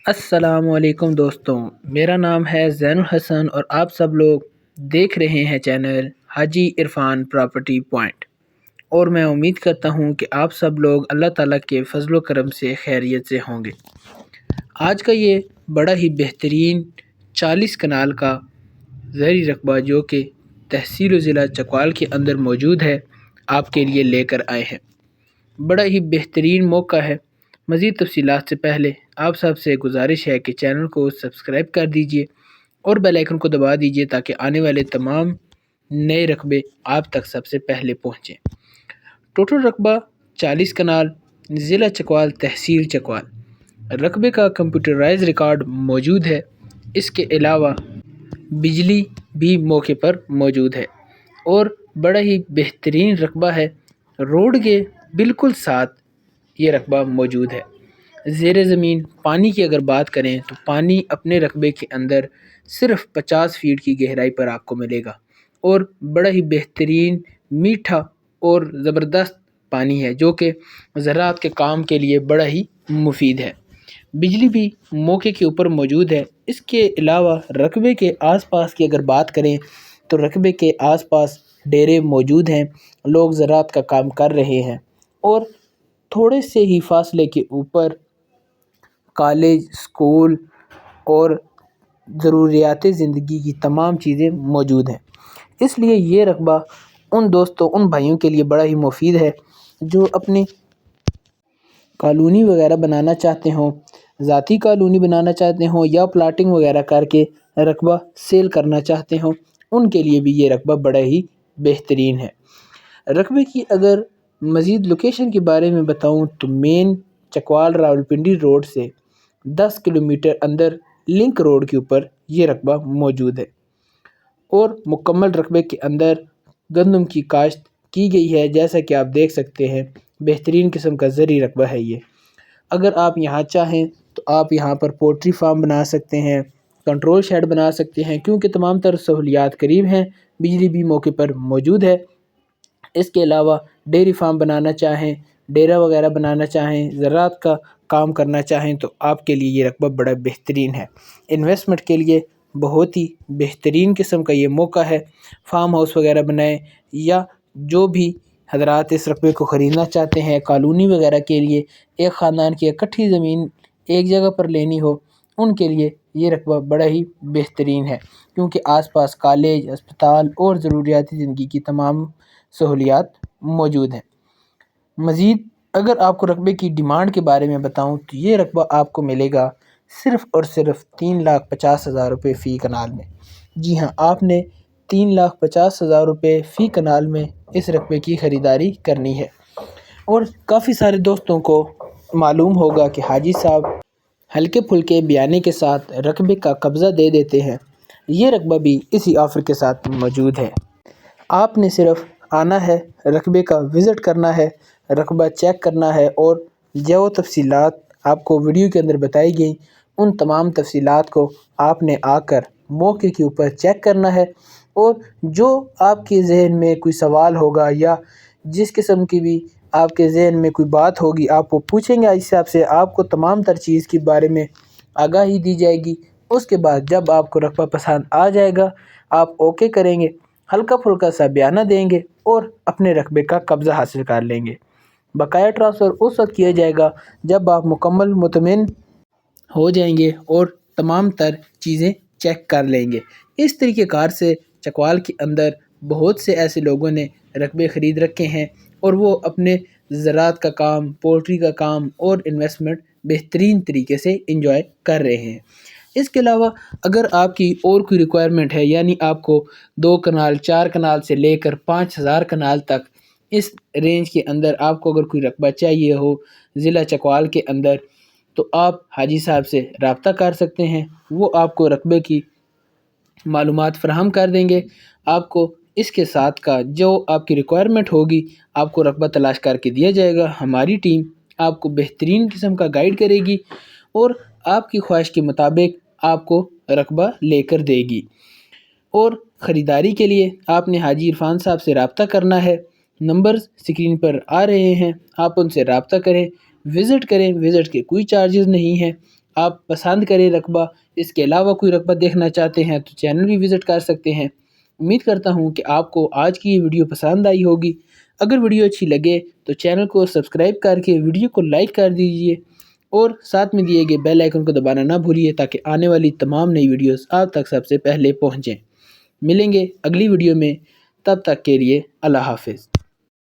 السلام علیکم دوستوں، میرا نام ہے زین الحسن اور آپ سب لوگ دیکھ رہے ہیں چینل حاجی عرفان پراپرٹی پوائنٹ، اور میں امید کرتا ہوں کہ آپ سب لوگ اللہ تعالیٰ کے فضل و کرم سے خیریت سے ہوں گے۔ آج کا یہ بڑا ہی بہترین 40 کنال کا زرعی رقبہ جو کہ تحصیل و ضلع چکوال کے اندر موجود ہے آپ کے لیے لے کر آئے ہیں۔ بڑا ہی بہترین موقع ہے۔ مزید تفصیلات سے پہلے آپ سب سے گزارش ہے کہ چینل کو سبسکرائب کر دیجئے اور بیل آئیکن کو دبا دیجئے تاکہ آنے والے تمام نئے رقبے آپ تک سب سے پہلے پہنچیں۔ ٹوٹل رقبہ 40 کنال، ضلع چکوال، تحصیل چکوال۔ رقبے کا کمپیوٹرائز ریکارڈ موجود ہے۔ اس کے علاوہ بجلی بھی موقع پر موجود ہے اور بڑا ہی بہترین رقبہ ہے۔ روڈ کے بالکل ساتھ یہ رقبہ موجود ہے۔ زیر زمین پانی کی اگر بات کریں تو پانی اپنے رقبے کے اندر صرف 50 فیٹ کی گہرائی پر آپ کو ملے گا اور بڑا ہی بہترین میٹھا اور زبردست پانی ہے جو کہ زراعت کے کام کے لیے بڑا ہی مفید ہے۔ بجلی بھی موقع کے اوپر موجود ہے۔ اس کے علاوہ رقبے کے آس پاس کی اگر بات کریں تو رقبے کے آس پاس ڈیرے موجود ہیں، لوگ زراعت کا کام کر رہے ہیں اور تھوڑے سے ہی فاصلے کے اوپر کالج، سکول اور ضروریات زندگی کی تمام چیزیں موجود ہیں۔ اس لیے یہ رقبہ ان دوستوں، ان بھائیوں کے لیے بڑا ہی مفید ہے جو اپنی کالونی وغیرہ بنانا چاہتے ہوں، ذاتی کالونی بنانا چاہتے ہوں یا پلاٹنگ وغیرہ کر کے رقبہ سیل کرنا چاہتے ہوں، ان کے لیے بھی یہ رقبہ بڑا ہی بہترین ہے۔ رقبے کی اگر مزید لوکیشن کے بارے میں بتاؤں تو مین چکوال راولپنڈی روڈ سے 10 کلومیٹر اندر لنک روڈ کے اوپر یہ رقبہ موجود ہے اور مکمل رقبے کے اندر گندم کی کاشت کی گئی ہے، جیسا کہ آپ دیکھ سکتے ہیں۔ بہترین قسم کا زرعی رقبہ ہے یہ۔ اگر آپ یہاں چاہیں تو آپ یہاں پر پولٹری فارم بنا سکتے ہیں، کنٹرول شیڈ بنا سکتے ہیں کیونکہ تمام تر سہولیات قریب ہیں۔ بجلی بھی موقع پر موجود ہے۔ اس کے علاوہ ڈیری فارم بنانا چاہیں، ڈیرا وغیرہ بنانا چاہیں، زراعت کا کام کرنا چاہیں تو آپ کے لیے یہ رقبہ بڑا بہترین ہے۔ انویسٹمنٹ کے لیے بہت ہی بہترین قسم کا یہ موقع ہے۔ فارم ہاؤس وغیرہ بنائیں یا جو بھی حضرات اس رقبے کو خریدنا چاہتے ہیں کالونی وغیرہ کے لیے، ایک خاندان کی اکٹھی زمین ایک جگہ پر لینی ہو، ان کے لیے یہ رقبہ بڑا ہی بہترین ہے کیونکہ آس پاس کالج، اسپتال اور ضروریاتی زندگی کی تمام سہولیات موجود ہیں۔ مزید اگر آپ کو رقبے کی ڈیمانڈ کے بارے میں بتاؤں تو یہ رقبہ آپ کو ملے گا صرف اور صرف 3,50,000 روپے فی کنال میں۔ جی ہاں، آپ نے 3,50,000 روپے فی کنال میں اس رقبے کی خریداری کرنی ہے۔ اور کافی سارے دوستوں کو معلوم ہوگا کہ حاجی صاحب ہلکے پھلکے بیانے کے ساتھ رقبے کا قبضہ دے دیتے ہیں۔ یہ رقبہ بھی اسی آفر کے ساتھ موجود ہے۔ آپ نے صرف آنا ہے، رقبے کا وزٹ کرنا ہے، رقبہ چیک کرنا ہے اور جو تفصیلات آپ کو ویڈیو کے اندر بتائی گئیں ان تمام تفصیلات کو آپ نے آ کر موقع کے اوپر چیک کرنا ہے اور جو آپ کے ذہن میں کوئی سوال ہوگا یا جس قسم کی بھی آپ کے ذہن میں کوئی بات ہوگی آپ وہ پوچھیں گے حاجی صاحب سے، آپ کو تمام تر چیز کے بارے میں آگاہی دی جائے گی۔ اس کے بعد جب آپ کو رقبہ پسند آ جائے گا آپ اوکے کریں گے، ہلکا پھلکا سا بیانہ دیں گے اور اپنے رقبے کا قبضہ حاصل کر لیں گے۔ بقایا ٹرانسفر اس وقت کیا جائے گا جب آپ مکمل مطمئن ہو جائیں گے اور تمام تر چیزیں چیک کر لیں گے۔ اس طریقہ کار سے چکوال کے اندر بہت سے ایسے لوگوں نے رقبے خرید رکھے ہیں اور وہ اپنے زراعت کا کام، پولٹری کا کام اور انویسٹمنٹ بہترین طریقے سے انجوائے کر رہے ہیں۔ اس کے علاوہ اگر آپ کی اور کوئی ریکوائرمنٹ ہے، یعنی آپ کو 2 کنال، 4 کنال سے لے کر 5,000 کنال تک اس رینج کے اندر آپ کو اگر کوئی رقبہ چاہیے ہو ضلع چکوال کے اندر تو آپ حاجی صاحب سے رابطہ کر سکتے ہیں۔ وہ آپ کو رقبے کی معلومات فراہم کر دیں گے۔ آپ کو اس کے ساتھ کا جو آپ کی ریکوائرمنٹ ہوگی آپ کو رقبہ تلاش کر کے دیا جائے گا۔ ہماری ٹیم آپ کو بہترین قسم کا گائیڈ کرے گی اور آپ کی خواہش کے مطابق آپ کو رقبہ لے کر دے گی۔ اور خریداری کے لیے آپ نے حاجی عرفان صاحب سے رابطہ کرنا ہے۔ نمبر سکرین پر آ رہے ہیں، آپ ان سے رابطہ کریں، وزٹ کریں۔ وزٹ کے کوئی چارجز نہیں ہیں، آپ پسند کریں رقبہ، اس کے علاوہ کوئی رقبہ دیکھنا چاہتے ہیں تو چینل بھی وزٹ کر سکتے ہیں۔ امید کرتا ہوں کہ آپ کو آج کی یہ ویڈیو پسند آئی ہوگی۔ اگر ویڈیو اچھی لگے تو چینل کو سبسکرائب کر کے ویڈیو کو لائک کر دیجئے اور ساتھ میں دیے گئے بیل آئیکن کو دبانا نہ بھولیے تاکہ آنے والی تمام نئی ویڈیوز آپ تک سب سے پہلے پہنچیں۔ ملیں گے اگلی ویڈیو میں، تب تک کے لیے اللہ حافظ۔